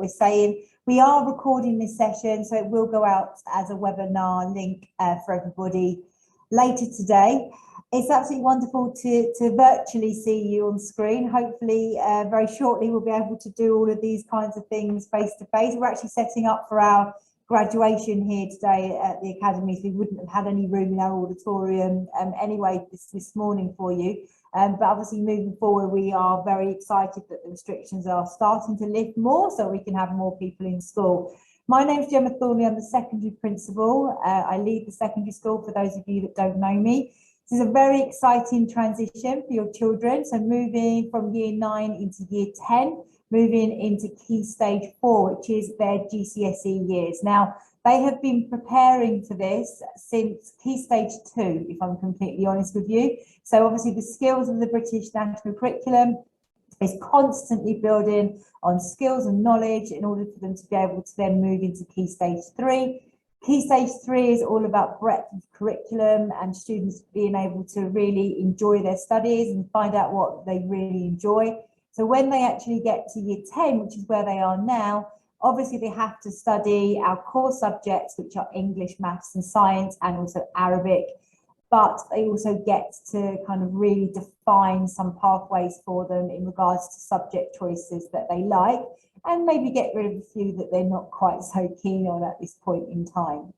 we're saying. We are recording this session, so it will go out as a webinar link for everybody later today. It's absolutely wonderful to virtually see you on screen. Hopefully, very shortly, we'll be able to do all of these kinds of things face to face. We're actually setting up for our graduation here today at the Academy, so we wouldn't have had any room in our auditorium anyway this morning for you. But obviously moving forward, we are very excited that the restrictions are starting to lift more so we can have more people in school. My name is Gemma Thornley, I'm the secondary principal. I lead the secondary school for those of you that don't know me. This is a very exciting transition for your children. So moving from year 9 into year 10, moving into Key Stage 4, which is their GCSE years. Now, they have been preparing for this since Key Stage 2, if I'm completely honest with you. So obviously the skills of the British National Curriculum is constantly building on skills and knowledge in order for them to be able to then move into Key Stage 3. Key Stage 3 is all about breadth of curriculum and students being able to really enjoy their studies and find out what they really enjoy. So when they actually get to year 10, which is where they are now, obviously they have to study our core subjects, which are English, maths and science, and also Arabic. But they also get to kind of really define some pathways for them in regards to subject choices that they like, and maybe get rid of a few that they're not quite so keen on at this point in time.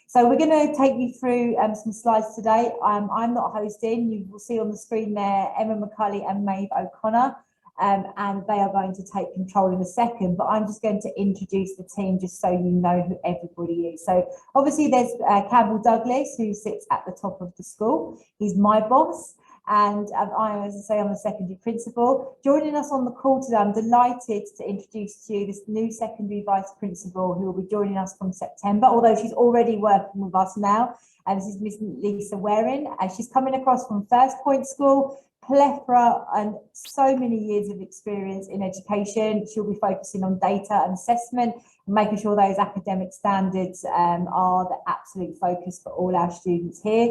So we're going to take you through some slides today. I'm not hosting. You will see on the screen there Emma McCulley and Maeve O'Connor. And they are going to take control in a second, but I'm just going to introduce the team just so you know who everybody is. So obviously there's Campbell Douglas, who sits at the top of the school. He's my boss, and I, as I say, I'm the secondary principal. Joining us on the call today, I'm delighted to introduce to you this new secondary vice principal who will be joining us from September, although she's already working with us now. And this is Miss Lisa Waring, and she's coming across from First Point School. Plethora and so many years of experience in education. She'll be focusing on data and assessment and making sure those academic standards are the absolute focus for all our students here.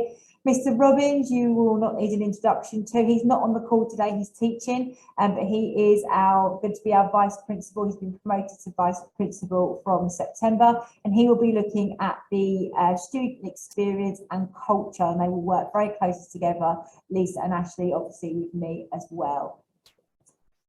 Mr. Robbins, you will not need an introduction to. He's not on the call today, he's teaching, but he is going to be our vice principal. He's been promoted to vice principal from September, and he will be looking at the student experience and culture, and they will work very closely together, Lisa and Ashley, obviously with me as well.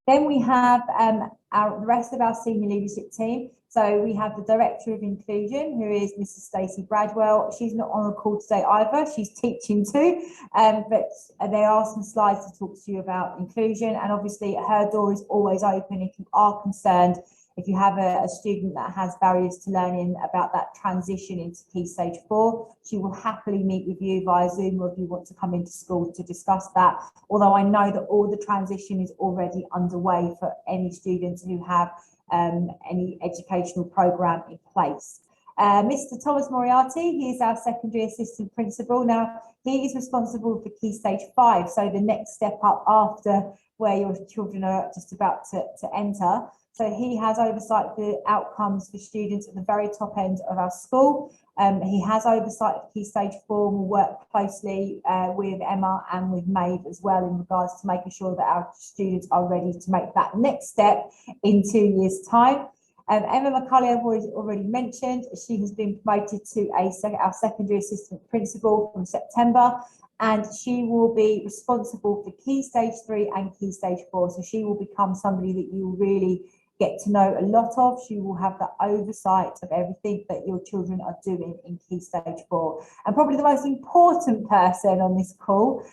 Then we have the rest of our senior leadership team. So we have the Director of Inclusion, who is Mrs. Stacey Bradwell. She's not on the call today either. She's teaching too, but there are some slides to talk to you about inclusion. And obviously her door is always open if you are concerned, if you have a student that has barriers to learning about that transition into Key Stage 4, she will happily meet with you via Zoom, or if you want to come into school to discuss that. Although I know that all the transition is already underway for any students who have any educational program in place. Mr. Thomas Moriarty, he is our secondary assistant principal. Now, he is responsible for Key Stage 5, so the next step up after where your children are just about to enter. So he has oversight for outcomes for students at the very top end of our school. He has oversight for Key Stage 4 and will work closely with Emma and with Maeve as well in regards to making sure that our students are ready to make that next step in 2 years' time. Emma McCulley, I've already mentioned, she has been promoted to our secondary assistant principal from September, and she will be responsible for Key Stage 3 and Key Stage 4. So she will become somebody that you really get to know a lot of. She will have the oversight of everything that your children are doing in Key Stage 4. And probably the most important person on this call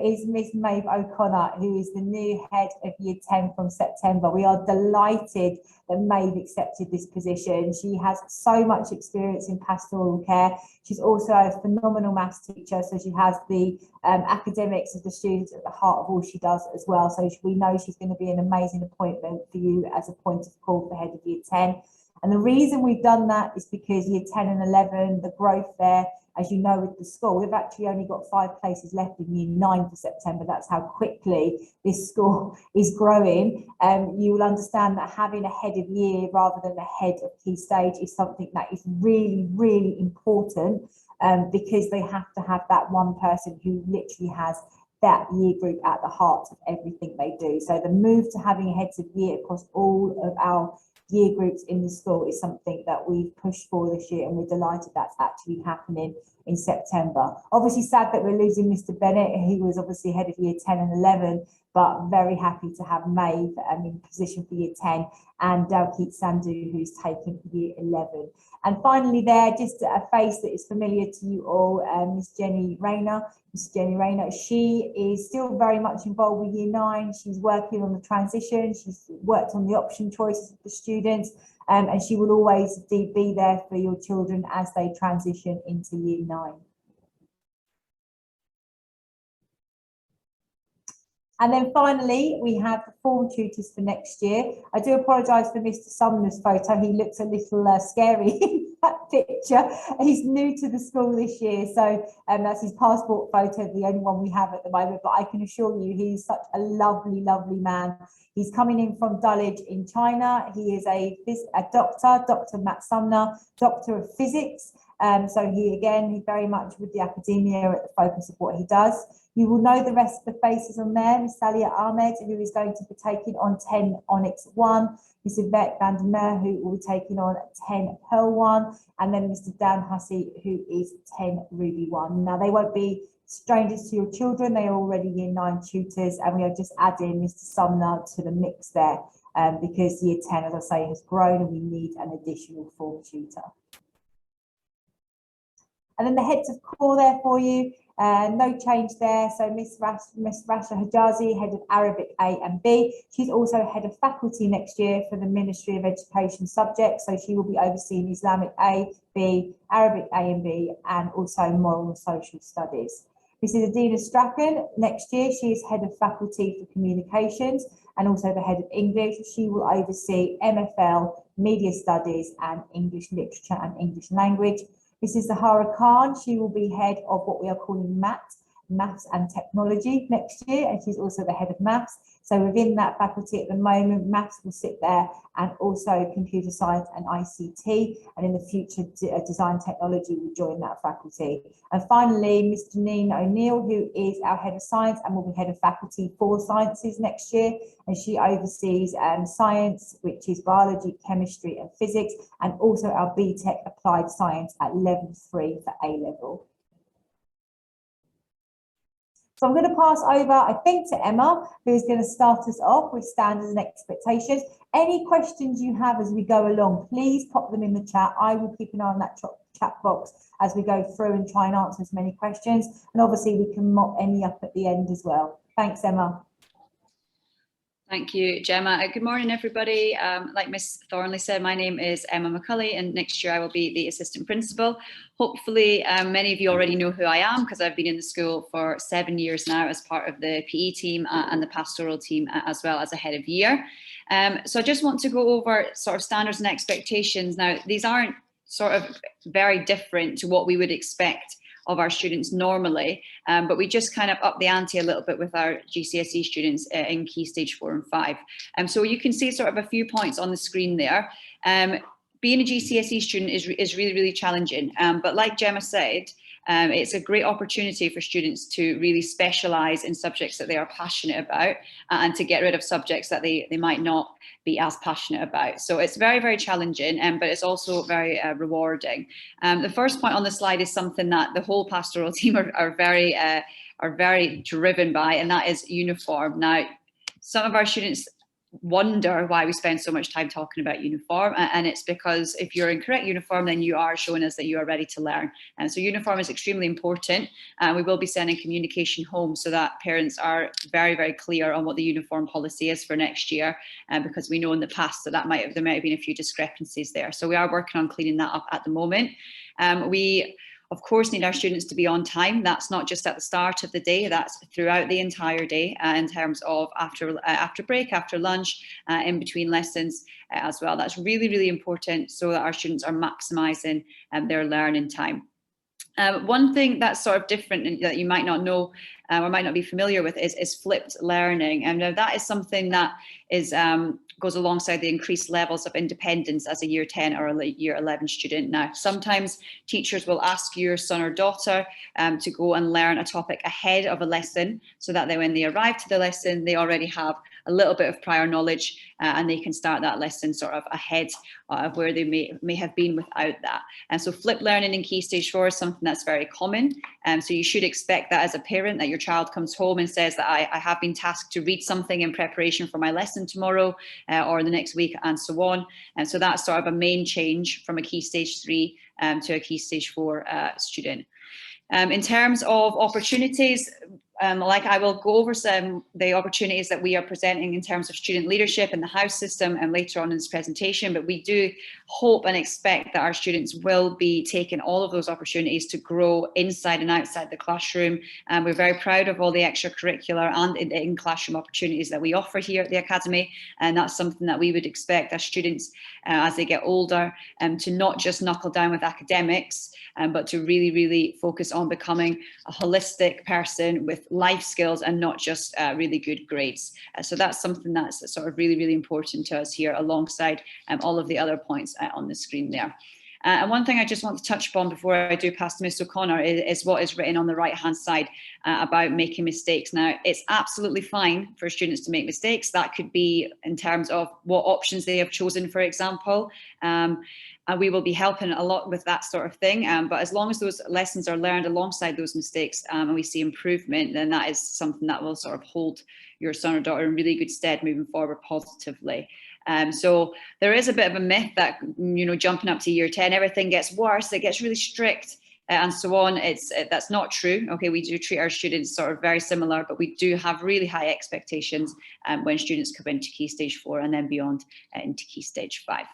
is Miss Maeve O'Connor, who is the new head of Year 10 from September. We are delighted that Maeve accepted this position. She has so much experience in pastoral care. She's also a phenomenal maths teacher, so she has the academics of the students at the heart of all she does as well. So we know she's going to be an amazing appointment for you as a point of call for head of Year 10. And the reason we've done that is because Year 10 and 11, the growth there, as you know, with the school, we've actually only got 5 places left in Year 9 for September. That's how quickly this school is growing. You will understand that having a head of year rather than a head of Key Stage is something that is really, really important, because they have to have that one person who literally has that year group at the heart of everything they do. So the move to having heads of year across all of our year groups in the school is something that we've pushed for this year, and we're delighted that's actually happening in September. Obviously sad that we're losing Mr. Bennett. He was obviously head of year 10 and 11, but very happy to have Maeve in position for year 10, and Dalkeet Sandhu, who's taking year 11. And finally there, just a face that is familiar to you all, Miss Jenny Rayner. Miss Jenny Rayner, she is still very much involved with year 9. She's working on the transition. She's worked on the option choices of the students, and she will always be there for your children as they transition into year 9. And then finally, we have the form tutors for next year. I do apologise for Mr. Sumner's photo. He looks a little scary in that picture. He's new to the school this year, so that's his passport photo, the only one we have at the moment. But I can assure you, he's such a lovely, lovely man. He's coming in from Dulwich in China. He is a doctor, Dr. Matt Sumner, Doctor of Physics. So he very much with the academia at the focus of what he does. You will know the rest of the faces on there. Miss Salia Ahmed, who is going to be taking on 10 Onyx 1. Miss Yvette van der Meer, who will be taking on 10 Pearl 1. And then Mr. Dan Hussey, who is 10 Ruby 1. Now, they won't be strangers to your children. They are already year 9 tutors, and we are just adding Mr. Sumner to the mix there because year 10, as I say, has grown and we need an additional form tutor. And then the heads of core there for you, no change there. So Miss Rasha Hijazi, head of Arabic A and B. She's also head of faculty next year for the Ministry of Education subject. So she will be overseeing Islamic A, B, Arabic A and B, and also moral and social studies. Mrs. Adina Strachan, next year, she is head of faculty for communications and also the head of English. She will oversee MFL, media studies, and English literature and English language. Mrs. Zahara Khan, she will be head of what we are calling maths and technology next year, and she's also the head of maths. So within that faculty at the moment, maths will sit there, and also computer science and ICT, and in the future design technology will join that faculty. And finally, Ms. Janine O'Neill, who is our head of science and will be head of faculty for sciences next year, and she oversees science, which is biology, chemistry and physics, and also our BTEC applied science at level 3 for A level. So I'm going to pass over, I think, to Emma, who is going to start us off with standards and expectations. Any questions you have as we go along, please pop them in the chat. I will keep an eye on that chat box as we go through and try and answer as many questions. And obviously we can mop any up at the end as well. Thanks, Emma. Thank you, Gemma. Good morning, everybody. Like Miss Thornley said, my name is Emma McCulley, and next year I will be the assistant principal. Hopefully, many of you already know who I am because I've been in the school for 7 years now as part of the PE team and the pastoral team, as well as a head of year. So I just want to go over sort of standards and expectations. Now, these aren't sort of very different to what we would expect of our students normally, but we just kind of up the ante a little bit with our GCSE students in Key Stage 4 and 5. So you can see sort of a few points on the screen there. Being a GCSE student is really, really challenging, but like Gemma said, it's a great opportunity for students to really specialise in subjects that they are passionate about and to get rid of subjects that they might not be as passionate about. So it's very, very challenging, but it's also very rewarding. The first point on the slide is something that the whole pastoral team are very driven by, and that is uniform. Now, some of our students wonder why we spend so much time talking about uniform, and it's because if you're in correct uniform, then you are showing us that you are ready to learn. And so uniform is extremely important, and we will be sending communication home so that parents are very, very clear on what the uniform policy is for next year, because we know in the past that there might have been a few discrepancies there. So we are working on cleaning that up at the moment. We of course need our students to be on time. That's not just at the start of the day, that's throughout the entire day, in terms of after break, after lunch, in between lessons as well. That's really, really important so that our students are maximising their learning time. One thing that's sort of different and that you might not know or might not be familiar with is flipped learning. And that is something that is goes alongside the increased levels of independence as a year 10 or a year 11 student. Now, sometimes teachers will ask your son or daughter to go and learn a topic ahead of a lesson so that when they arrive to the lesson, they already have a little bit of prior knowledge, and they can start that lesson sort of ahead of where they may have been without that. And so flipped learning in Key Stage 4 is something that's very common. So you should expect that as a parent, that your child comes home and says that I have been tasked to read something in preparation for my lesson tomorrow or the next week, and so on. And so that's sort of a main change from a Key Stage 3 to a Key Stage 4 student. In terms of opportunities, like I will go over some the opportunities that we are presenting in terms of student leadership in the house system and later on in this presentation, but we do hope and expect that our students will be taking all of those opportunities to grow inside and outside the classroom. And we're very proud of all the extracurricular and in-classroom opportunities that we offer here at the Academy, and that's something that we would expect our students as they get older to not just knuckle down with academics, but to really, really focus on becoming a holistic person with life skills and not just really good grades. So that's something that's sort of really, really important to us here, alongside all of the other points on the screen there. And one thing I just want to touch upon before I do pass to Miss O'Connor is what is written on the right-hand side about making mistakes. Now, it's absolutely fine for students to make mistakes. That could be in terms of what options they have chosen, for example. And we will be helping a lot with that sort of thing. But as long as those lessons are learned alongside those mistakes and we see improvement, then that is something that will sort of hold your son or daughter in really good stead moving forward positively. So there is a bit of a myth that, you know, jumping up to year 10, everything gets worse, it gets really strict and so on. That's not true. Okay, we do treat our students sort of very similar, but we do have really high expectations when students come into Key Stage 4 and then beyond into Key Stage 5.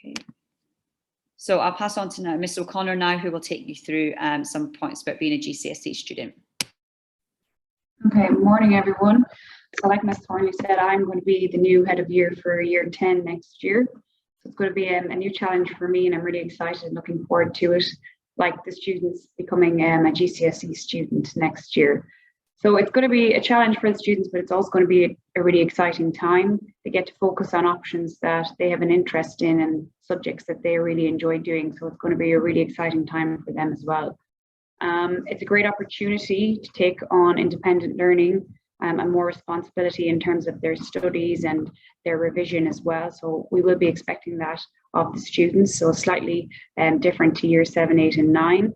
Okay. So I'll pass on to now Miss O'Connor now, who will take you through some points about being a GCSE student. Okay, morning everyone. So like Ms. Thornley said, I'm going to be the new head of year for year 10 next year. So it's going to be a new challenge for me, and I'm really excited and looking forward to it, like the students becoming a GCSE student next year. So it's going to be a challenge for the students, but it's also going to be a really exciting time. They get to focus on options that they have an interest in and subjects that they really enjoy doing. So it's going to be a really exciting time for them as well. It's a great opportunity to take on independent learning and more responsibility in terms of their studies and their revision as well. So we will be expecting that of the students, so slightly different to year 7, 8 and 9.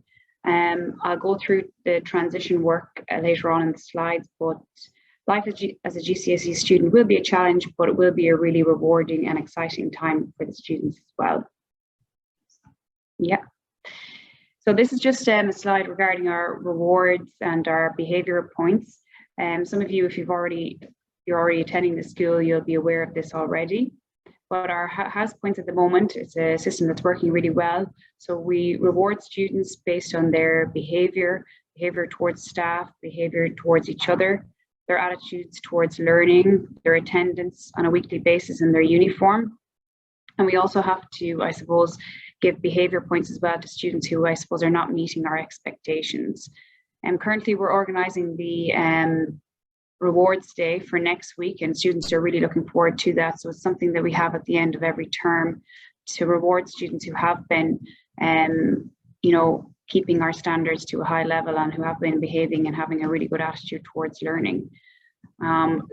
I'll go through the transition work later on in the slides, but life as a GCSE student will be a challenge, but it will be a really rewarding and exciting time for the students as well. Yeah. So this is just a slide regarding our rewards and our behaviour points. Some of you, if you're already attending the school, you'll be aware of this already. But our house points at the moment, it's a system that's working really well. So we reward students based on their behaviour towards staff, behaviour towards each other, their attitudes towards learning, their attendance on a weekly basis, and their uniform. And we also have to, I suppose, give behaviour points as well to students who, I suppose, are not meeting our expectations. And currently we're organising the rewards day for next week, and students are really looking forward to that. So it's something that we have at the end of every term to reward students who have been, you know, keeping our standards to a high level and who have been behaving and having a really good attitude towards learning.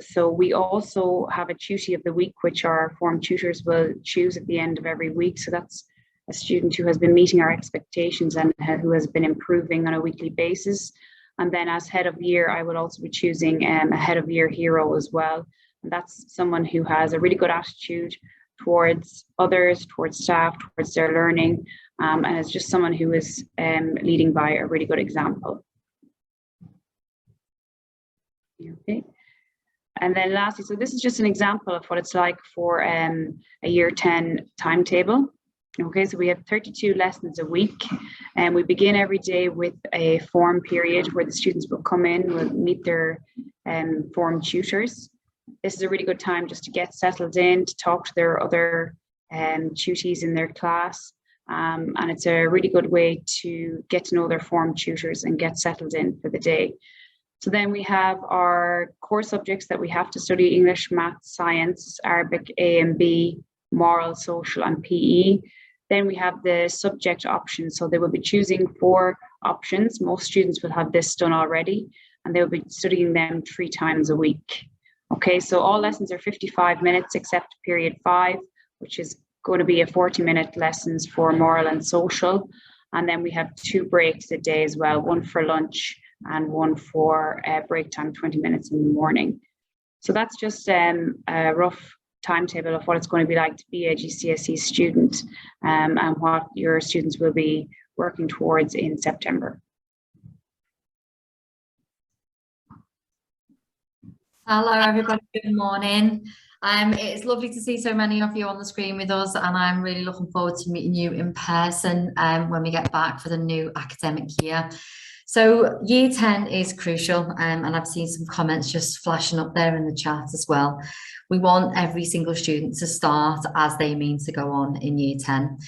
So we also have a tutie of the week, which our form tutors will choose at the end of every week. So that's a student who has been meeting our expectations and who has been improving on a weekly basis. And then as head of year, I will also be choosing a head of year hero as well. And that's someone who has a really good attitude towards others, towards staff, towards their learning, and is just someone who is leading by a really good example. Okay. And then lastly, so this is just an example of what it's like for a year 10 timetable. Okay, so we have 32 lessons a week, and we begin every day with a form period where the students will come in, will meet their form tutors. This is a really good time just to get settled in, to talk to their other tutees in their class, and it's a really good way to get to know their form tutors and get settled in for the day. So then we have our core subjects that we have to study: English, Maths, Science, Arabic, A and B, Moral, Social and PE. Then we have the subject options. So they will be choosing 4 options. Most students will have this done already, and they will be studying them 3 times a week. Okay, so all lessons are 55 minutes except period 5, which is going to be a 40-minute lessons for moral and social. And then we have 2 breaks a day as well, one for lunch and one for break time, 20 minutes in the morning. So that's just a rough timetable of what it's going to be like to be a GCSE student, and what your students will be working towards in September. Hello everybody, good morning. It's lovely to see so many of you on the screen with us, and I'm really looking forward to meeting you in person when we get back for the new academic year. So year 10 is crucial, and I've seen some comments just flashing up there in the chat as well. We want every single student to start as they mean to go on in year 10.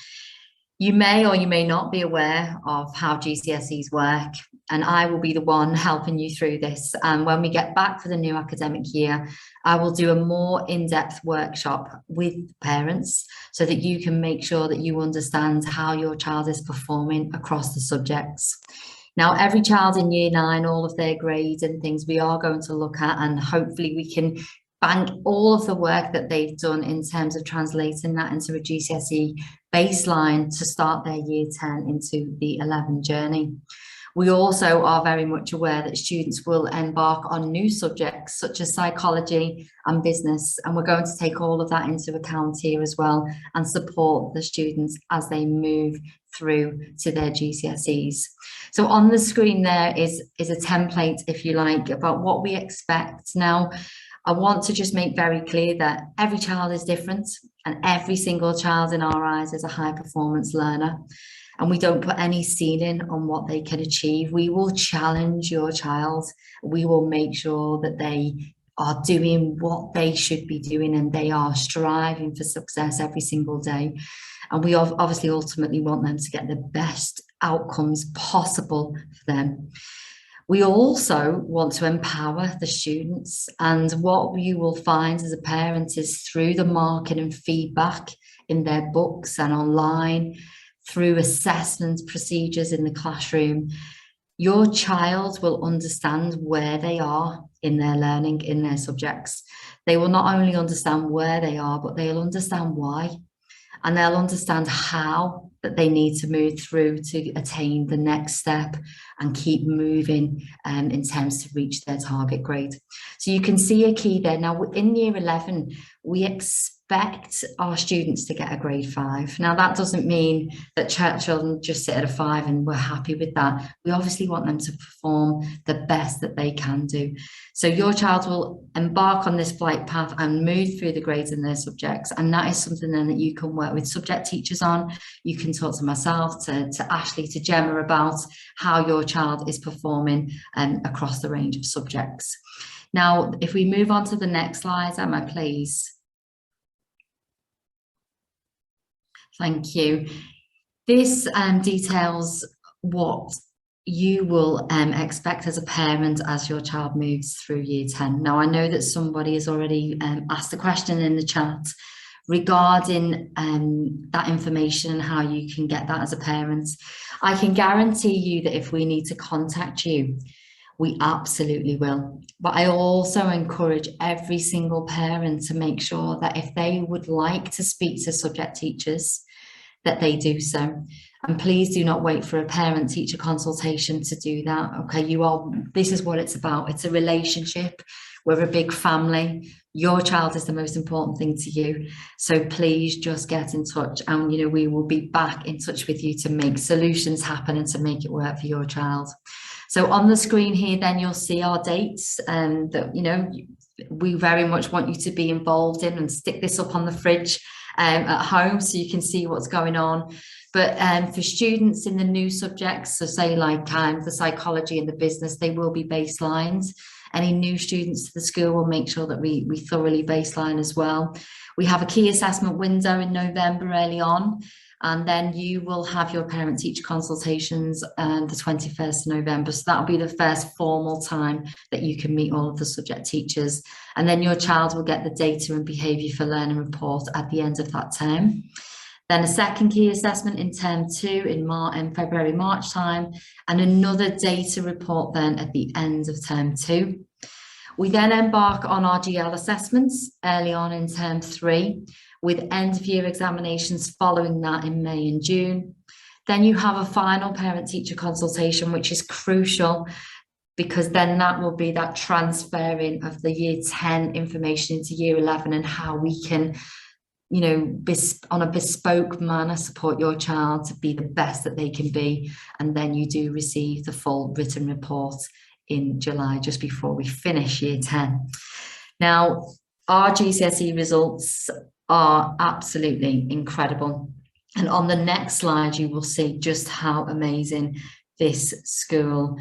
You may or you may not be aware of how GCSEs work, and I will be the one helping you through this. And when we get back for the new academic year, I will do a more in-depth workshop with parents so that you can make sure that you understand how your child is performing across the subjects. Now, every child in year 9, all of their grades and things we are going to look at, and hopefully we can bank all of the work that they've done in terms of translating that into a GCSE baseline to start their year 10 into the 11 journey. We also are very much aware that students will embark on new subjects such as psychology and business, and we're going to take all of that into account here as well and support the students as they move through to their GCSEs. So on the screen there is a template, if you like, about what we expect. Now, I want to just make very clear that every child is different, and every single child in our eyes is a high performance learner. And we don't put any ceiling on what they can achieve. We will challenge your child. We will make sure that they are doing what they should be doing, and they are striving for success every single day. And we obviously ultimately want them to get the best outcomes possible for them. We also want to empower the students, and what you will find as a parent is through the marking and feedback in their books and online, through assessment procedures in the classroom, your child will understand where they are in their learning, in their subjects. They will not only understand where they are, but they'll understand why, and they'll understand how that they need to move through to attain the next step and keep moving in terms to reach their target grade. So you can see a key there. Now in year 11, we expect our students to get a grade 5. Now that doesn't mean that children just sit at a 5 and we're happy with that. We obviously want them to perform the best that they can do. So your child will embark on this flight path and move through the grades in their subjects, and that is something then that you can work with subject teachers on. You can talk to myself, to Ashley, to Gemma about how your child is performing across the range of subjects. Now, if we move on to the next slide, Emma, please. Thank you. This details what you will expect as a parent as your child moves through year 10. Now, I know that somebody has already asked a question in the chat regarding that information and how you can get that as a parent. I can guarantee you that if we need to contact you, we absolutely will. But I also encourage every single parent to make sure that if they would like to speak to subject teachers, that they do so. And please do not wait for a parent-teacher consultation to do that. Okay, this is what it's about. It's a relationship. We're a big family. Your child is the most important thing to you. So please just get in touch, and we will be back in touch with you to make solutions happen and to make it work for your child. So on the screen here, then you'll see our dates, and that we very much want you to be involved in, and stick this up on the fridge at home so you can see what's going on. But for students in the new subjects, so say like the psychology and the business, they will be baselines. Any new students to the school will make sure that we thoroughly baseline as well. We have a key assessment window in November early on, and then you will have your parent-teacher consultations the 21st of November. So that'll be the first formal time that you can meet all of the subject teachers. And then your child will get the data and behaviour for learning report at the end of that term. Then a second key assessment in term 2 in February, March time, and another data report then at the end of term 2. We then embark on our GL assessments early on in term 3, with end of year examinations following that in May and June. Then you have a final parent-teacher consultation, which is crucial because then that will be that transferring of the year 10 information into year 11 and how we can, you know, on a bespoke manner, support your child to be the best that they can be. And then you do receive the full written report in July, just before we finish year 10. Now, our GCSE results are absolutely incredible. And on the next slide, you will see just how amazing this school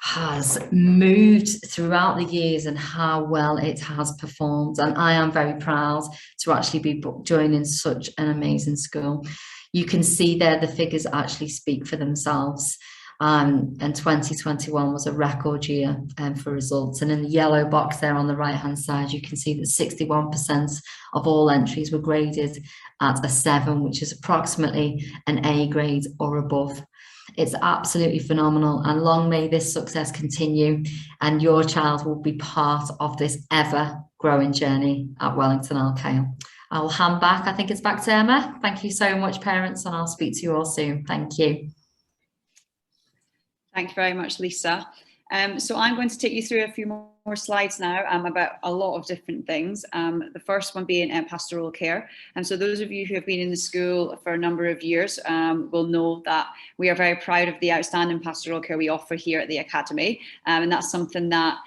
has moved throughout the years and how well it has performed. And I am very proud to actually be joining such an amazing school. You can see there the figures actually speak for themselves. And 2021 was a record year for results. And in the yellow box there on the right hand side, you can see that 61% of all entries were graded at a 7, which is approximately an A grade or above. It's absolutely phenomenal, and long may this success continue, and your child will be part of this ever growing journey at Wellington Alkale. I'll hand back, I think it's back to Emma. Thank you so much, parents, and I'll speak to you all soon. Thank you. Thank you very much, Lisa. So I'm going to take you through a few more slides now about a lot of different things. The first one being pastoral care. And so those of you who have been in the school for a number of years will know that we are very proud of the outstanding pastoral care we offer here at the Academy. And that's something that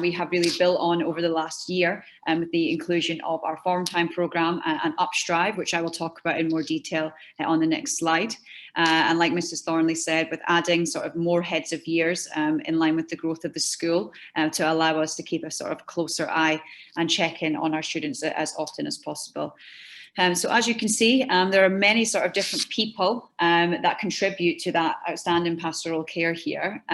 we have really built on over the last year with the inclusion of our Form Time programme and Upstrive, which I will talk about in more detail on the next slide. And like Mrs. Thornley said, with adding sort of more heads of years in line with the growth of the school to allow us to keep a sort of closer eye and check in on our students as often as possible. So as you can see, there are many sort of different people that contribute to that outstanding pastoral care here.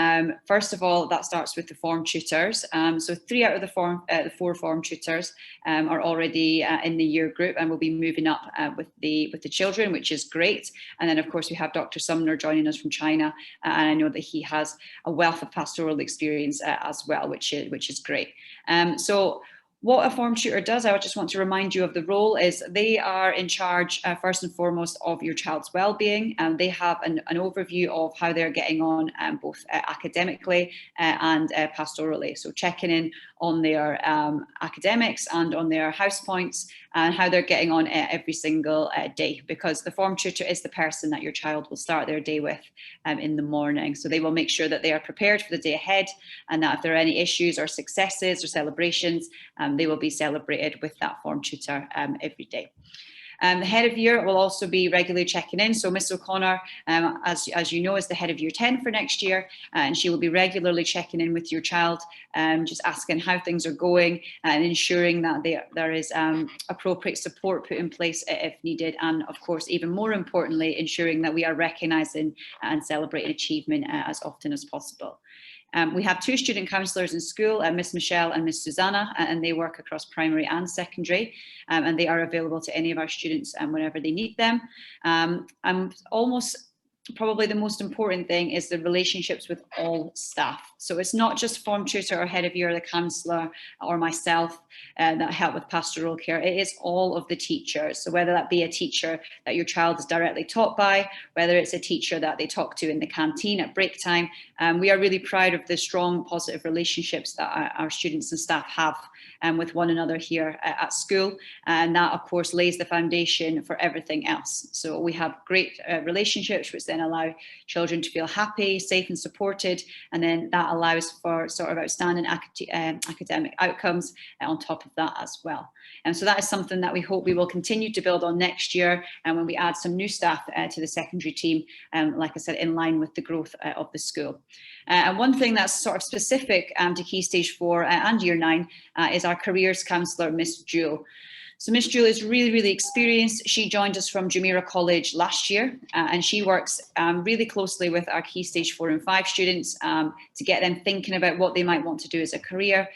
First of all, that starts with the form tutors. So 3 out of the 4 form tutors are already in the year group and will be moving up with the children, which is great. And then of course we have Dr. Sumner joining us from China, and I know that he has a wealth of pastoral experience as well, which is great. So what a form tutor does, I just want to remind you of the role, is they are in charge first and foremost of your child's well-being, and they have an overview of how they're getting on both academically and pastorally. So checking in on their academics and on their house points and how they're getting on every single day, because the form tutor is the person that your child will start their day with in the morning. So they will make sure that they are prepared for the day ahead, and that if there are any issues or successes or celebrations, they will be celebrated with that form tutor every day. The head of year will also be regularly checking in. So Miss O'Connor, as you know, is the head of year 10 for next year, and she will be regularly checking in with your child, just asking how things are going and ensuring that there is appropriate support put in place if needed. And of course, even more importantly, ensuring that we are recognising and celebrating achievement as often as possible. We have 2 student counsellors in school, Miss Michelle and Miss Susanna, and they work across primary and secondary, and they are available to any of our students whenever they need them. Probably the most important thing is the relationships with all staff. So it's not just form tutor or head of year, the counsellor or myself that help with pastoral care. It is all of the teachers. So whether that be a teacher that your child is directly taught by, whether it's a teacher that they talk to in the canteen at break time, we are really proud of the strong positive relationships that our students and staff have with one another here at school. And that of course lays the foundation for everything else. So we have great relationships, which then allow children to feel happy, safe and supported, and then that allows for sort of outstanding academic outcomes on top of that as well. And so that is something that we hope we will continue to build on next year, and when we add some new staff to the secondary team, like I said, in line with the growth of the school. And one thing that's sort of specific to Key Stage 4 and Year 9 is our careers counsellor, Miss Jewel. So Miss Jewel is really, really experienced. She joined us from Jumeirah College last year, and she works really closely with our Key Stage 4 and 5 students to get them thinking about what they might want to do as a career,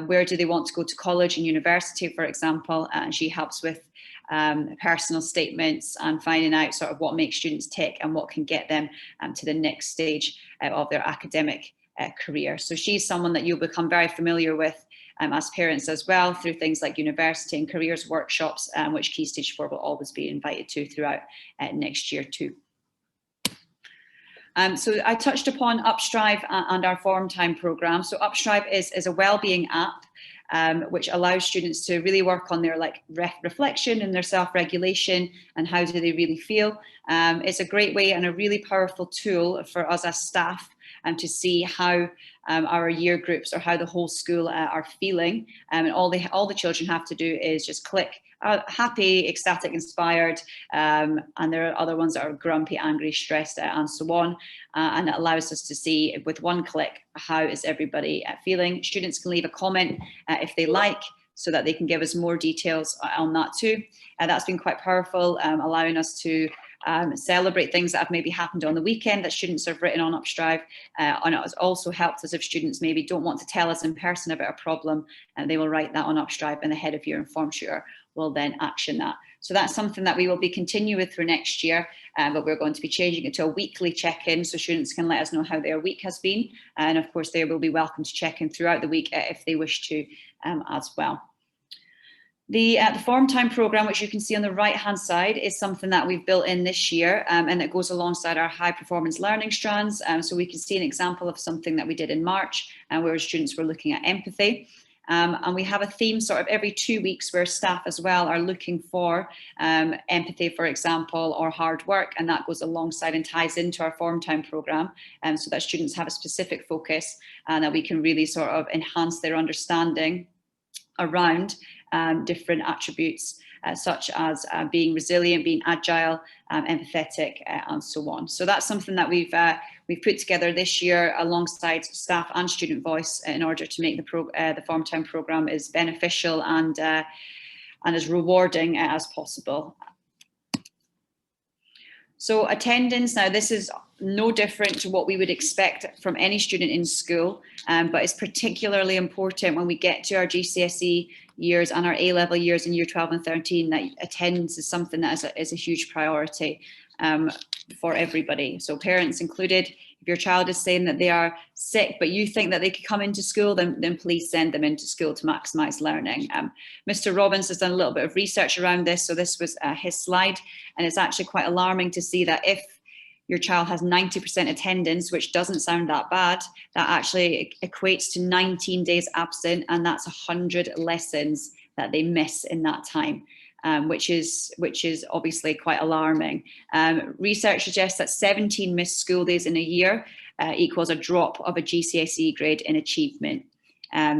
where do they want to go to college and university, for example, and she helps with personal statements and finding out sort of what makes students tick and what can get them to the next stage of their academic career. So she's someone that you'll become very familiar with as parents as well, through things like university and careers workshops, which Key Stage 4 will always be invited to throughout next year too. So I touched upon UpStrive and our Form Time programme. So UpStrive is a wellbeing app which allows students to really work on their reflection and their self-regulation and how do they really feel. It's a great way and a really powerful tool for us as staff to see how our year groups or how the whole school are feeling. And all the children have to do is just click happy, ecstatic, inspired, and there are other ones that are grumpy, angry, stressed, and so on. And it allows us to see with one click how is everybody feeling. Students can leave a comment if they like, so that they can give us more details on that too. That's been quite powerful, allowing us to celebrate things that have maybe happened on the weekend that students have written on UpStrive. And it has also helped us if students maybe don't want to tell us in person about a problem, and they will write that on UpStrive, and the head of year and form tutor will then action that. So that's something that we will be continuing with for next year, but we're going to be changing it to a weekly check-in so students can let us know how their week has been. And of course, they will be welcome to check in throughout the week if they wish to as well. The Form Time programme, which you can see on the right-hand side, is something that we've built in this year, and it goes alongside our high performance learning strands. So we can see an example of something that we did in March, where students were looking at empathy. And we have a theme sort of every 2 weeks where staff as well are looking for empathy, for example, or hard work, and that goes alongside and ties into our Form Time programme, so that students have a specific focus and that we can really sort of enhance their understanding around different attributes such as being resilient, being agile, empathetic, and so on. So that's something that we've put together this year alongside staff and student voice in order to make the Form Time programme as beneficial and as rewarding as possible. So attendance, now this is no different to what we would expect from any student in school, but it's particularly important when we get to our GCSE years and our A-level years in year 12 and 13, that attendance is something that is a huge priority for everybody. So parents included, if your child is saying that they are sick, but you think that they could come into school, then please send them into school to maximise learning. Mr. Robbins has done a little bit of research around this. So this was his slide, and it's actually quite alarming to see that if your child has 90% attendance, which doesn't sound that bad, that actually equates to 19 days absent, and that's 100 lessons that they miss in that time. Which is obviously quite alarming. Research suggests that 17 missed school days in a year equals a drop of a GCSE grade in achievement.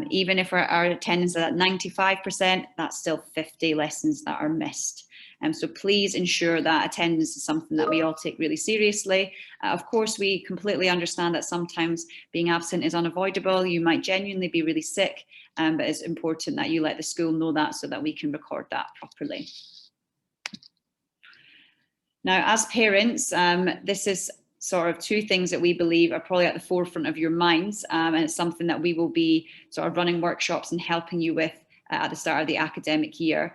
Even if our attendance is at 95%, that's still 50 lessons that are missed. So please ensure that attendance is something that we all take really seriously. Of course, we completely understand that sometimes being absent is unavoidable. You might genuinely be really sick, but it's important that you let the school know that so that we can record that properly. Now, as parents, this is sort of two things that we believe are probably at the forefront of your minds, and it's something that we will be sort of running workshops and helping you with at the start of the academic year.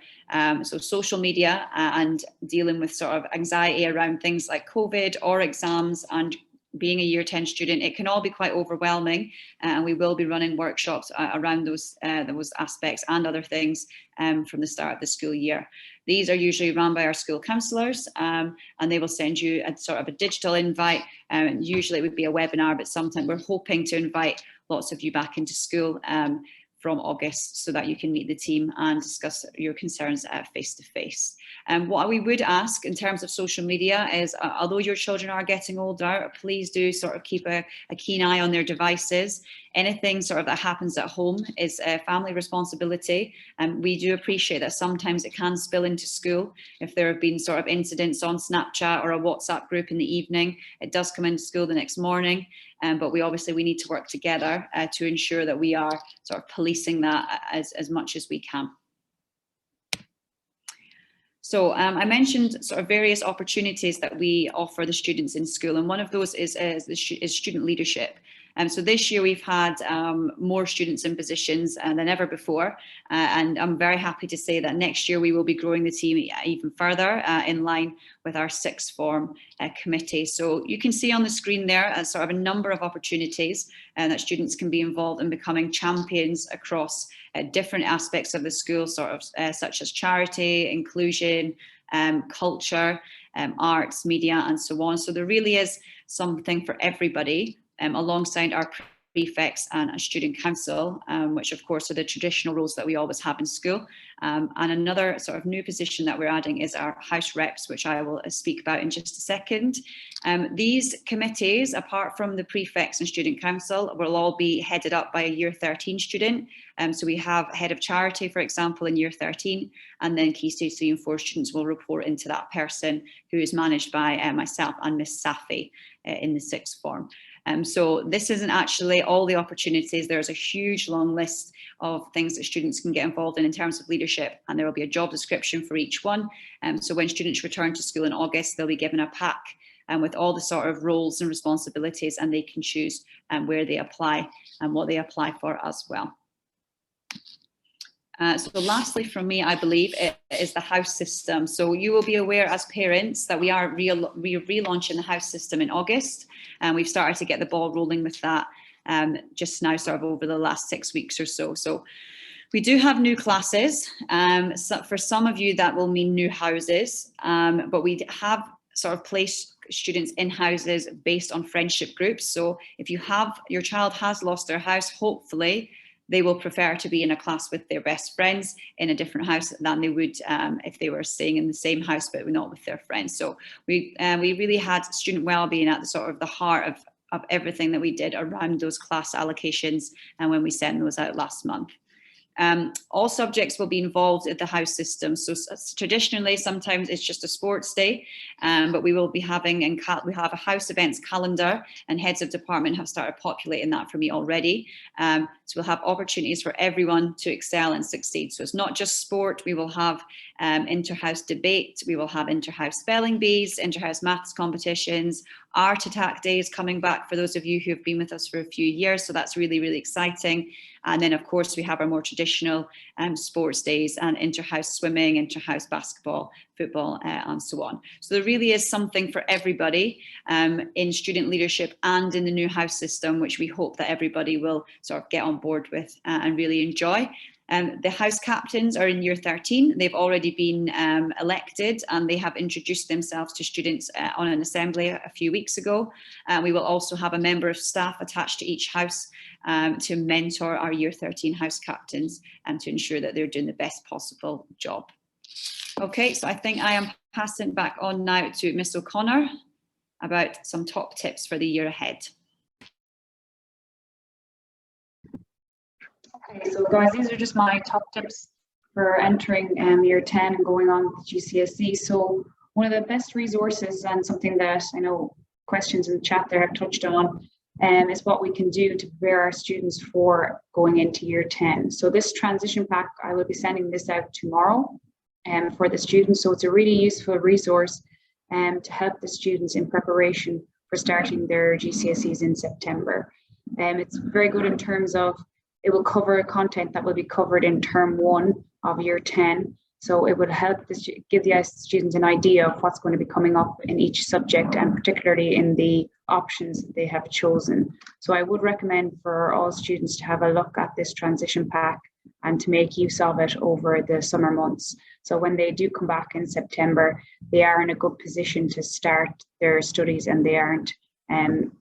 So social media and dealing with sort of anxiety around things like COVID or exams and being a year 10 student, it can all be quite overwhelming, and we will be running workshops around those aspects and other things from the start of the school year. These are usually run by our school counsellors, and they will send you a sort of a digital invite. Usually it would be a webinar, but sometimes we're hoping to invite lots of you back into school from August so that you can meet the team and discuss your concerns face to face. What we would ask in terms of social media is, although your children are getting older, please do sort of keep a keen eye on their devices. Anything sort of that happens at home is a family responsibility, and we do appreciate that sometimes it can spill into school. If there have been sort of incidents on Snapchat or a WhatsApp group in the evening, it does come into school the next morning. But we need to work together to ensure that we are sort of policing that as much as we can. So I mentioned sort of various opportunities that we offer the students in school, and one of those is student leadership. So this year we've had more students in positions than ever before, and I'm very happy to say that next year we will be growing the team even further in line with our sixth form committee. So you can see on the screen there sort of a number of opportunities that students can be involved in becoming champions across different aspects of the school, sort of such as charity, inclusion, culture, arts, media, and so on. So there really is something for everybody, alongside our prefects and a student council, which of course are the traditional roles that we always have in school. And another sort of new position that we're adding is our house reps, which I will speak about in just a second. These committees, apart from the prefects and student council, will all be headed up by a year 13 student. So we have head of charity, for example, in year 13, and then key stage 3 and 4 students will report into that person, who is managed by myself and Miss Safi in the sixth form. So this isn't actually all the opportunities. There's a huge long list of things that students can get involved in terms of leadership, and there will be a job description for each one. So when students return to school in August, they'll be given a pack with all the sort of roles and responsibilities, and they can choose where they apply and what they apply for as well. So lastly from me, I believe, is the house system. So you will be aware as parents that we are relaunching the house system in August, and we've started to get the ball rolling with that just now, sort of over the last 6 weeks or so. So we do have new classes. So for some of you that will mean new houses, but we have sort of placed students in houses based on friendship groups. So if your child has lost their house, hopefully they will prefer to be in a class with their best friends in a different house than they would if they were staying in the same house but not with their friends. So we really had student wellbeing at the sort of the heart of everything that we did around those class allocations, and when we sent those out last month. All subjects will be involved in the house system. So traditionally, sometimes it's just a sports day, but we will be having, we have a house events calendar, and heads of department have started populating that for me already. So we'll have opportunities for everyone to excel and succeed. So it's not just sport. We will have inter-house debate. We will have inter-house spelling bees, inter-house maths competitions, art attack days coming back for those of you who have been with us for a few years. So that's really, really exciting. And then, of course, we have our more traditional sports days and inter-house swimming, inter-house basketball, football, and so on. So there really is something for everybody in student leadership and in the new house system, which we hope that everybody will sort of get on board with and really enjoy. The house captains are in year 13. They've already been elected, and they have introduced themselves to students on an assembly a few weeks ago. We will also have a member of staff attached to each house to mentor our year 13 house captains and to ensure that they're doing the best possible job. Okay, so I think I am passing back on now to Miss O'Connor about some top tips for the year ahead. Okay, so guys, these are just my top tips for entering year 10 and going on with GCSE. So one of the best resources, and something that I know questions in the chat there have touched on, is what we can do to prepare our students for going into year 10. So this transition pack, I will be sending this out tomorrow for the students. So it's a really useful resource to help the students in preparation for starting their GCSEs in September. It's very good in terms of it will cover content that will be covered in term 1 of year 10. So it would help give the students an idea of what's going to be coming up in each subject, and particularly in the options that they have chosen. So I would recommend for all students to have a look at this transition pack and to make use of it over the summer months. So when they do come back in September, they are in a good position to start their studies, and they aren't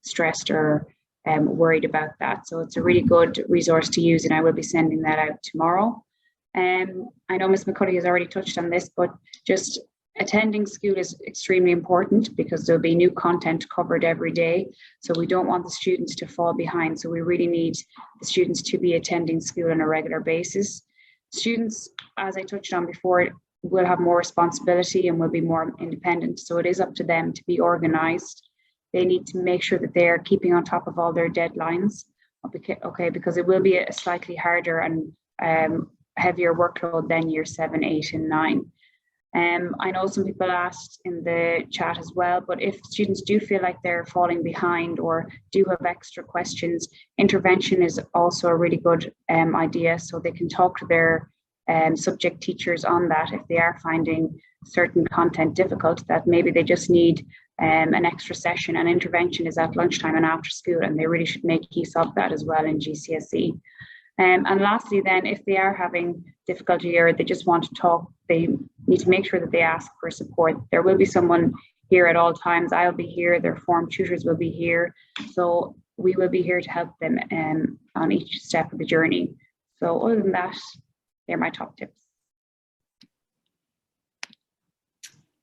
stressed or worried about that. So it's a really good resource to use, and I will be sending that out tomorrow. I know Ms. McCully has already touched on this, but just attending school is extremely important because there'll be new content covered every day. So we don't want the students to fall behind. So we really need the students to be attending school on a regular basis. Students, as I touched on before, will have more responsibility and will be more independent. So it is up to them to be organized. They need to make sure that they're keeping on top of all their deadlines. Okay, because it will be a slightly harder and heavier workload than year 7, 8, and 9. I know some people asked in the chat as well, but if students do feel like they're falling behind or do have extra questions, intervention is also a really good idea, so they can talk to their subject teachers on that if they are finding certain content difficult, that maybe they just need an extra session, and intervention is at lunchtime and after school, and they really should make use of that as well in GCSE. And lastly, then, if they are having difficulty or they just want to talk, they need to make sure that they ask for support. There will be someone here at all times. I'll be here, their form tutors will be here. So we will be here to help them on each step of the journey. So other than that, they're my top tips.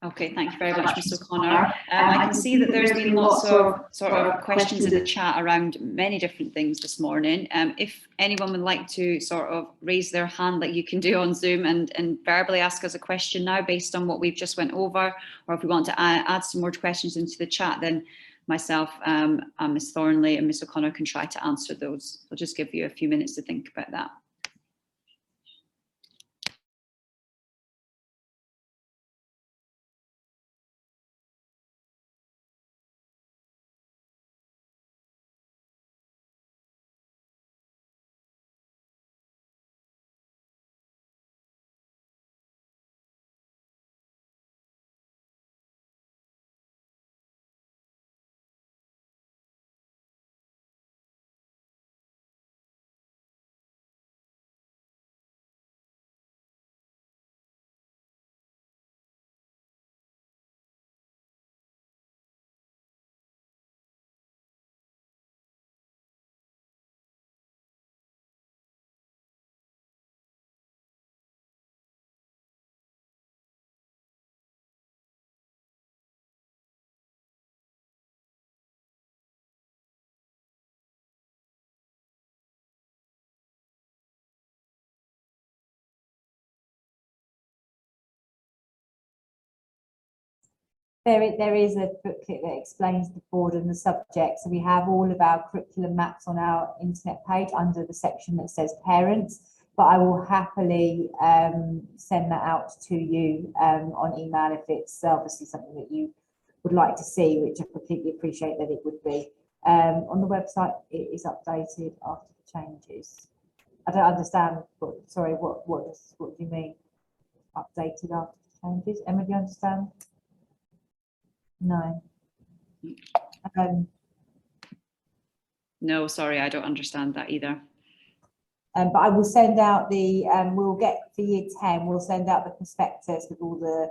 Okay, thank you very much, Ms. O'Connor. I can see that there's been lots of sort of questions in the chat around many different things this morning. If anyone would like to sort of raise their hand like you can do on Zoom and verbally ask us a question now based on what we've just went over, or if we want to add some more questions into the chat, then myself and Ms. Thornley and Ms. O'Connor can try to answer those. I'll just give you a few minutes to think about that. There is a booklet that explains the board and the subjects. So we have all of our curriculum maps on our internet page under the section that says parents, but I will happily send that out to you on email if it's obviously something that you would like to see, which I completely appreciate that it would be. On the website, it is updated after the changes. I don't understand, but sorry, what do you mean? Updated after the changes? Emma, do you understand? No. No, sorry, I don't understand that either. But I will send out the, we'll get for year 10, we'll send out the prospectus with all the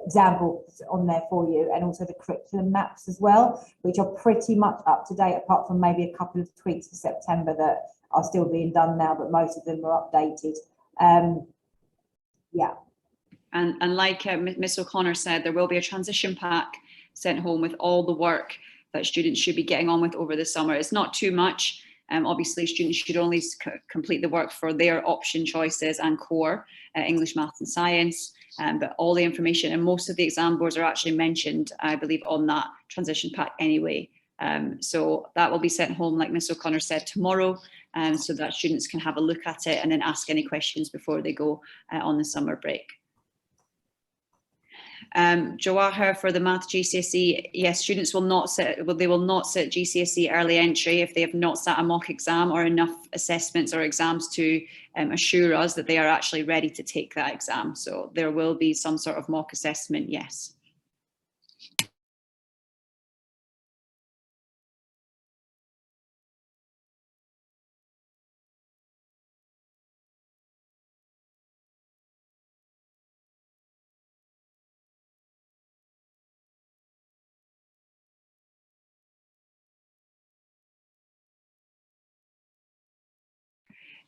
examples on there for you, and also the curriculum maps as well, which are pretty much up to date, apart from maybe a couple of tweaks for September that are still being done now, but most of them are updated. Yeah. And like Ms. O'Connor said, there will be a transition pack sent home with all the work that students should be getting on with over the summer. It's not too much. Obviously, students should only complete the work for their option choices and core, English, Maths and Science, but all the information and most of the exam boards are actually mentioned, I believe, on that transition pack anyway. So that will be sent home, like Ms. O'Connor said, tomorrow, so that students can have a look at it and then ask any questions before they go on the summer break. Jawahar, for the Math GCSE, yes, students will not sit, they will not sit GCSE early entry if they have not sat a mock exam or enough assessments or exams to assure us that they are actually ready to take that exam. So there will be some sort of mock assessment, yes.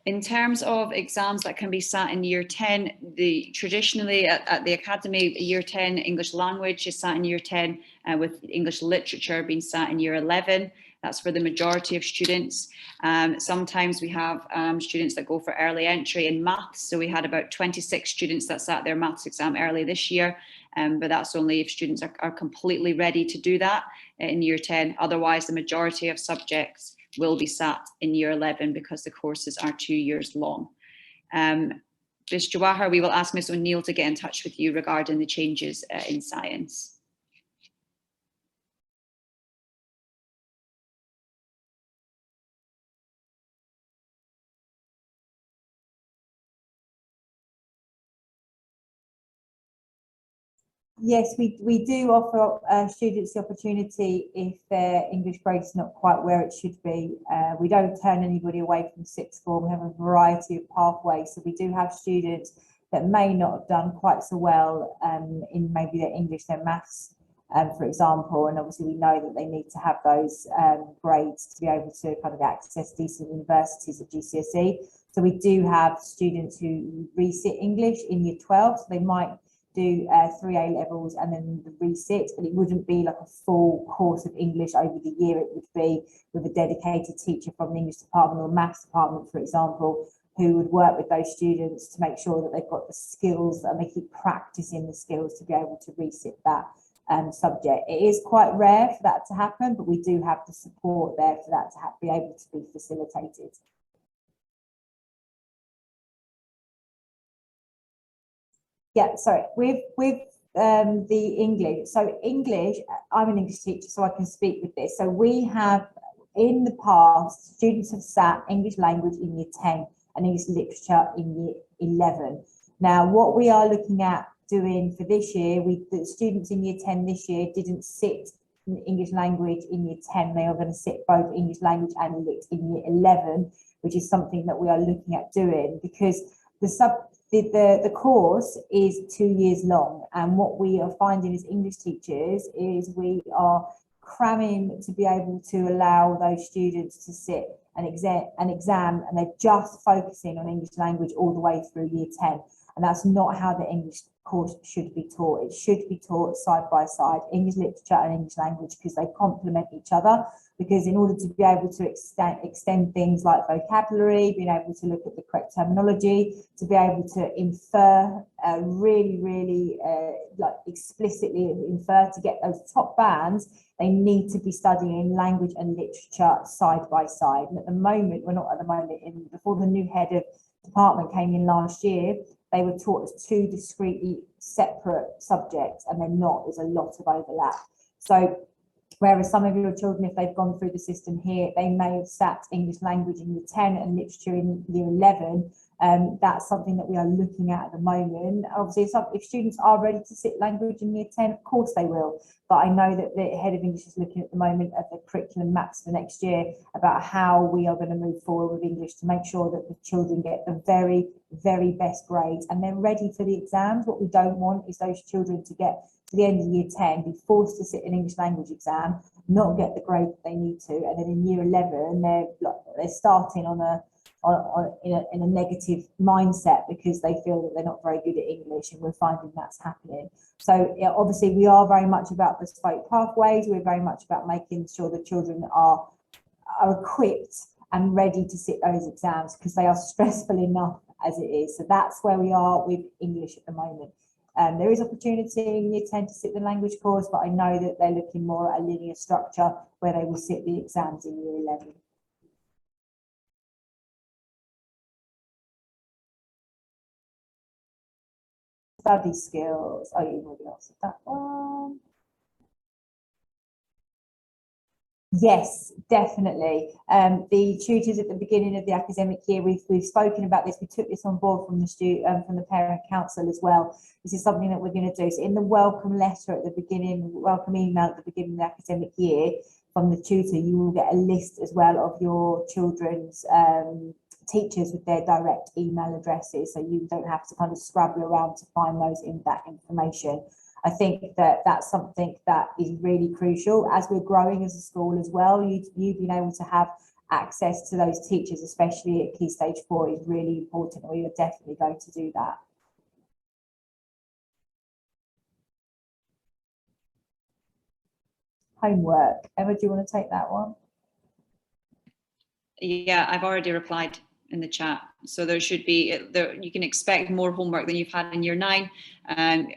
In terms of exams that can be sat in year 10, traditionally at the academy, year 10 English language is sat in year 10, with English literature being sat in year 11. That's for the majority of students. Sometimes we have students that go for early entry in maths. So we had about 26 students that sat their maths exam early this year, but that's only if students are completely ready to do that in year 10. Otherwise, the majority of subjects will be sat in year 11 because the courses are 2 years long. Ms. Jawahar, we will ask Ms. O'Neill to get in touch with you regarding the changes in science. Yes, we do offer students the opportunity if their English grade is not quite where it should be. We don't turn anybody away from sixth form. We have a variety of pathways. So we do have students that may not have done quite so well in maybe their English, their maths, for example. And obviously we know that they need to have those grades to be able to kind of access decent universities at GCSE. So we do have students who resit English in year 12. So they might do 3 A levels and then the resit, but it wouldn't be like a full course of English over the year. It would be with a dedicated teacher from the English department or maths department, for example, who would work with those students to make sure that they've got the skills and they keep practicing the skills to be able to resit that subject. It is quite rare for that to happen, but we do have the support there for that to be able to be facilitated. Yeah, sorry, with the English. So English, I'm an English teacher, so I can speak with this. So we have, in the past, students have sat English language in year 10 and English literature in year 11. Now, what we are looking at doing for this year, the students in year 10 this year didn't sit English language in year 10. They are going to sit both English language and lit in year 11, which is something that we are looking at doing because the course is 2 years long, and what we are finding as English teachers is we are cramming to be able to allow those students to sit an exam and they're just focusing on English language all the way through year 10, and that's not how the English course should be taught. It should be taught side by side, English literature and English language, because they complement each other. Because in order to be able to extend things like vocabulary, being able to look at the correct terminology, to be able to infer, really like explicitly infer to get those top bands, they need to be studying language and literature side by side. And at the moment, we're not at the moment, before the new head of department came in last year, they were taught as 2 discretely separate subjects, and they're not. There's a lot of overlap. So whereas some of your children, if they've gone through the system here, they may have sat English language in year 10 and literature in year 11. That's something that we are looking at the moment. Obviously, if students are ready to sit language in year 10, of course they will. But I know that the head of English is looking at the moment at the curriculum maps for next year about how we are going to move forward with English to make sure that the children get the very, very best grades and they're ready for the exams. What we don't want is those children to get to the end of year 10, be forced to sit an English language exam, not get the grade that they need to, and then in year 11 they're starting in a negative mindset because they feel that they're not very good at English, and we're finding that's happening. So yeah, obviously we are very much about bespoke pathways. We're very much about making sure the children are equipped and ready to sit those exams because they are stressful enough as it is. So that's where we are with English at the moment. There is opportunity in year 10 to sit the language course, but I know that they're looking more at a linear structure where they will sit the exams in year 11. Study skills. Oh, you've already answered that one. Yes, definitely. The tutors at the beginning of the academic year, we've spoken about this. We took this on board from the parent council as well. This is something that we're going to do. So in the welcome letter at the beginning, welcome email at the beginning of the academic year from the tutor, you will get a list as well of your children's teachers with their direct email addresses, so you don't have to kind of scrabble around to find that information. I think that that's something that is really crucial as we're growing as a school as well. You being able to have access to those teachers, especially at Key Stage 4, is really important. We are definitely going to do that. Homework. Emma, do you want to take that one? Yeah, I've already replied in the chat. So there should be, you can expect more homework than you've had in year 9.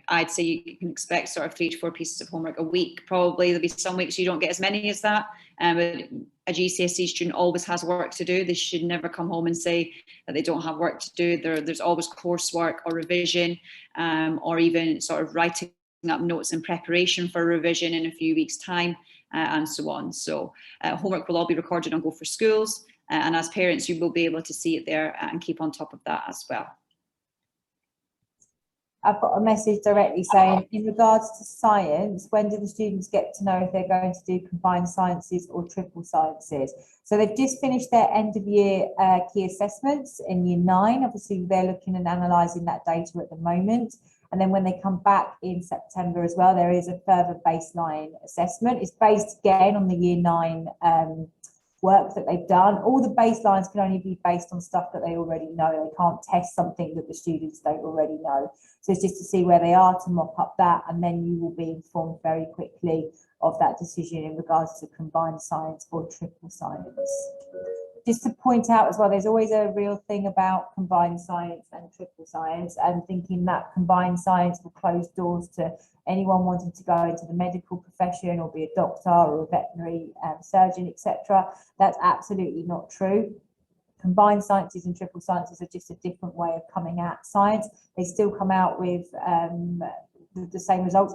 I'd say you can expect sort of 3 to 4 pieces of homework a week. Probably there'll be some weeks you don't get as many as that. But a GCSE student always has work to do. They should never come home and say that they don't have work to do. There's always coursework or revision, or even sort of writing up notes in preparation for revision in a few weeks' time, and so on. So homework will all be recorded on Go for Schools, and as parents you will be able to see it there and keep on top of that as well. I've got a message directly saying, in regards to science, when do the students get to know if they're going to do combined sciences or triple sciences? So they've just finished their end of year key assessments in year 9. Obviously, they're looking and analysing that data at the moment. And then when they come back in September as well, there is a further baseline assessment. It's based again on the year 9 work that they've done. All the baselines can only be based on stuff that they already know. They can't test something that the students don't already know. So it's just to see where they are, to mop up that, and then you will be informed very quickly of that decision in regards to combined science or triple science. Just to point out as well, there's always a real thing about combined science and triple science, and thinking that combined science will close doors to anyone wanting to go into the medical profession or be a doctor or a veterinary surgeon, etc. That's absolutely not true. Combined sciences and triple sciences are just a different way of coming at science. They still come out with the same results.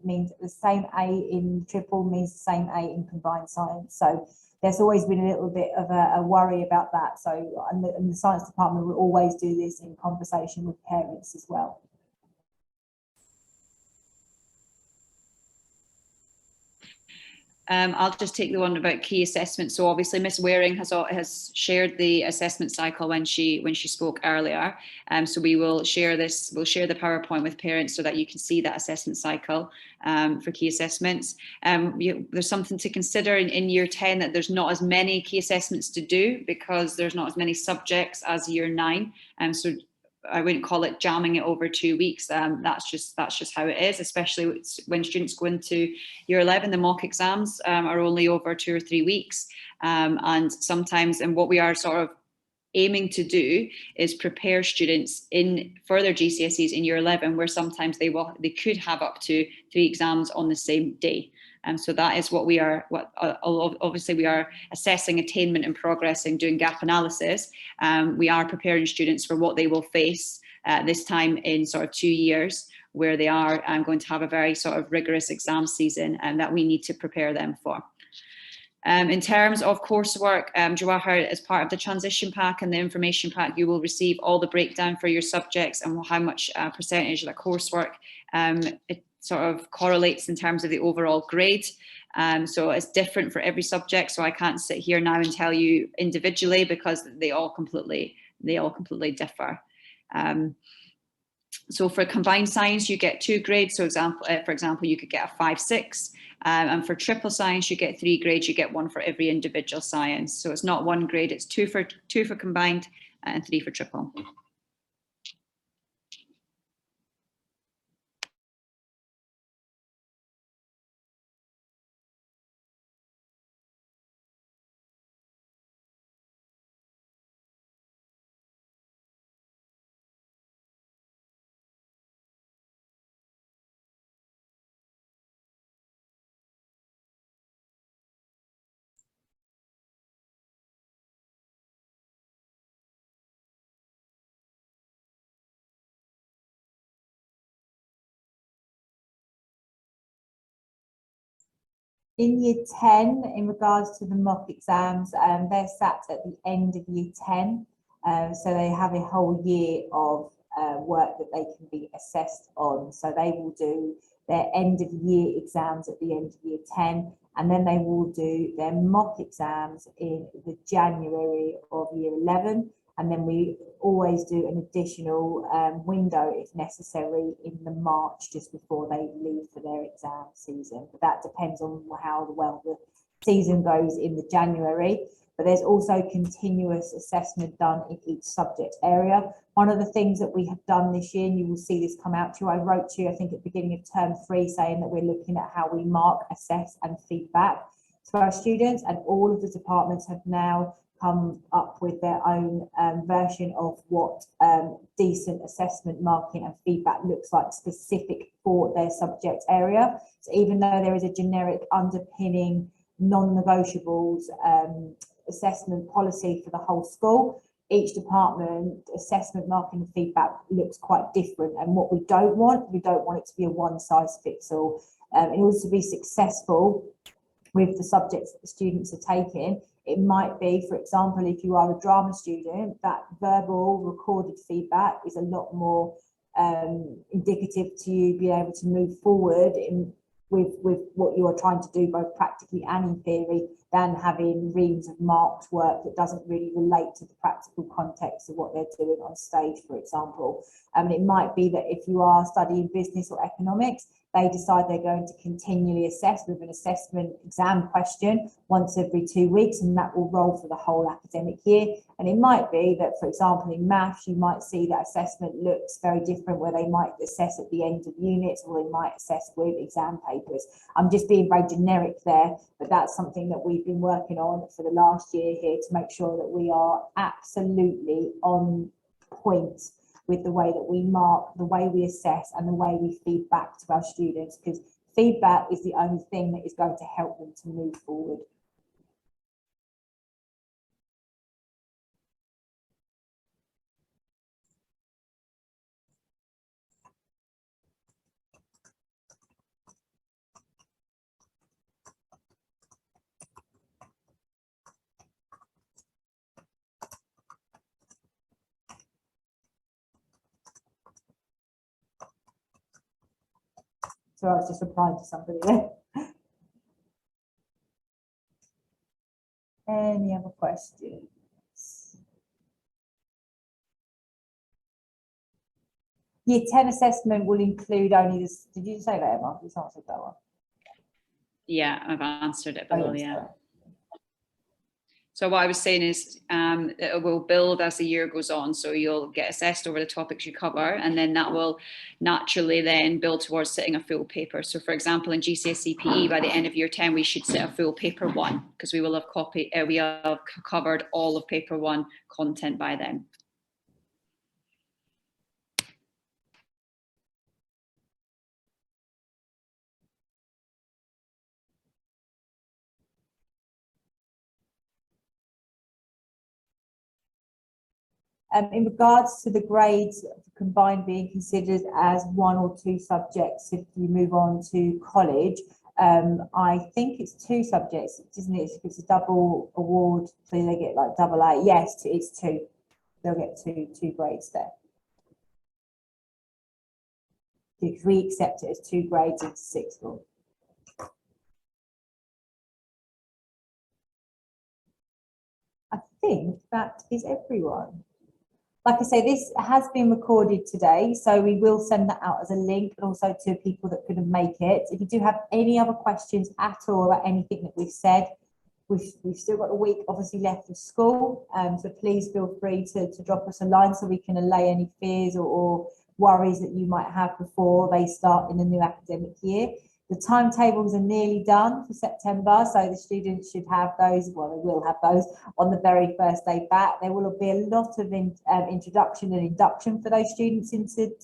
Means the same A in triple means the same A in combined science. So there's always been a little bit of a worry about that. So and the science department will always do this in conversation with parents as well. I'll just take the one about key assessment. So obviously Miss Waring has shared the assessment cycle when she spoke earlier. So we will share this, we'll share the PowerPoint with parents so that you can see that assessment cycle for key assessments. There's something to consider in year 10, that there's not as many key assessments to do because there's not as many subjects as year 9. So I wouldn't call it jamming it over 2 weeks. That's just how it is, especially when students go into year 11. The mock exams are only over 2 or 3 weeks, and sometimes, and what we are sort of aiming to do is prepare students in further GCSEs in year 11, where sometimes they could have up to 3 exams on the same day. So that is what we are, obviously we are assessing attainment and progress and doing gap analysis. We are preparing students for what they will face this time in sort of 2 years, where they are going to have a very sort of rigorous exam season, and that we need to prepare them for. In terms of coursework, Jawahar, as part of the transition pack and the information pack, you will receive all the breakdown for your subjects and how much percentage of the coursework it sort of correlates in terms of the overall grade. So it's different for every subject. So I can't sit here now and tell you individually, because they all completely differ. So for combined science, you get 2 grades. So for example, you could get a 5/6. And for triple science, you get 3 grades. You get 1 for every individual science. So it's not 1 grade, it's 2 for combined and 3 for triple. In year 10, in regards to the mock exams, they're sat at the end of year 10. So they have a whole year of work that they can be assessed on. So they will do their end of year exams at the end of year 10, and then they will do their mock exams in the January of year 11. And then we always do an additional window, if necessary, in the March, just before they leave for their exam season. But that depends on how well the season goes in the January. But there's also continuous assessment done in each subject area. One of the things that we have done this year, and you will see this come out to you, I wrote to you, I think at the beginning of term 3, saying that we're looking at how we mark, assess and feedback to our students, and all of the departments have now come up with their own version of what decent assessment, marking and feedback looks like, specific for their subject area. So even though there is a generic underpinning non-negotiables assessment policy for the whole school. Each department assessment, marking and feedback looks quite different, and what we don't want it to be a one-size-fits-all. In order to be successful with the subjects that the students are taking, it might be, for example, if you are a drama student, that verbal recorded feedback is a lot more indicative to you being able to move forward with what you are trying to do, both practically and in theory, than having reams of marked work that doesn't really relate to the practical context of what they're doing on stage, for example. It might be that if you are studying business or economics, they decide they're going to continually assess with an assessment exam question once every 2 weeks, and that will roll for the whole academic year. And it might be that, for example, in maths, you might see that assessment looks very different, where they might assess at the end of units, or they might assess with exam papers. I'm just being very generic there, but that's something that we've been working on for the last year here to make sure that we are absolutely on point with the way that we mark, the way we assess, and the way we feed back to our students, because feedback is the only thing that is going to help them to move forward. So I was just replying to somebody there. Any other questions? Year 10 assessment will include only this. Did you say that, Emma? Just answered that one. Yeah, I've answered it below, yes, yeah. sorry. So what I was saying is it will build as the year goes on. So you'll get assessed over the topics you cover, and then that will naturally then build towards sitting a full paper. So for example, in GCSE PE, by the end of year 10, we should sit a full paper 1, because we will have covered all of paper 1 content by then. In regards to the grades combined being considered as 1 or 2 subjects, if you move on to college, I think it's 2 subjects, isn't it? It's a double award, so they get like double A. Yes, it's 2. They'll get two grades there. Because we accept it as 2 grades into 6th form. I think that is everyone. Like I say, this has been recorded today, so we will send that out as a link, and also to people that couldn't make it. If you do have any other questions at all about anything that we've said, we've still got a week obviously left of school, so please feel free to drop us a line so we can allay any fears or worries that you might have before they start in the new academic year. The timetables are nearly done for September, so the students should have those, well, they will have those on the very first day back. There will be a lot of introduction and induction for those students into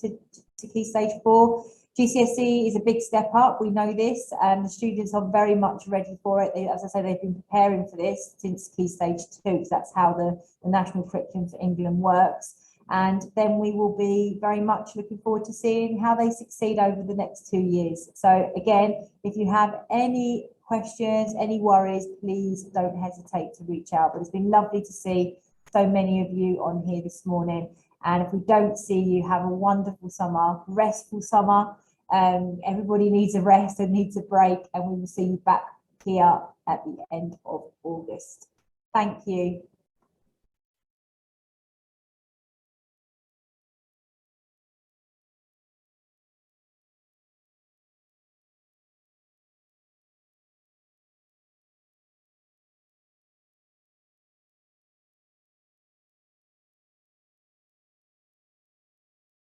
Key Stage 4. GCSE is a big step up, we know this, and the students are very much ready for it. As I say, they've been preparing for this since Key Stage 2, because that's how the National Curriculum for England works. And then we will be very much looking forward to seeing how they succeed over the next 2 years. So again, if you have any questions, any worries, please don't hesitate to reach out. But it's been lovely to see so many of you on here this morning. And if we don't see you, have a wonderful summer, restful summer. Everybody needs a rest and needs a break, and we will see you back here at the end of August. Thank you.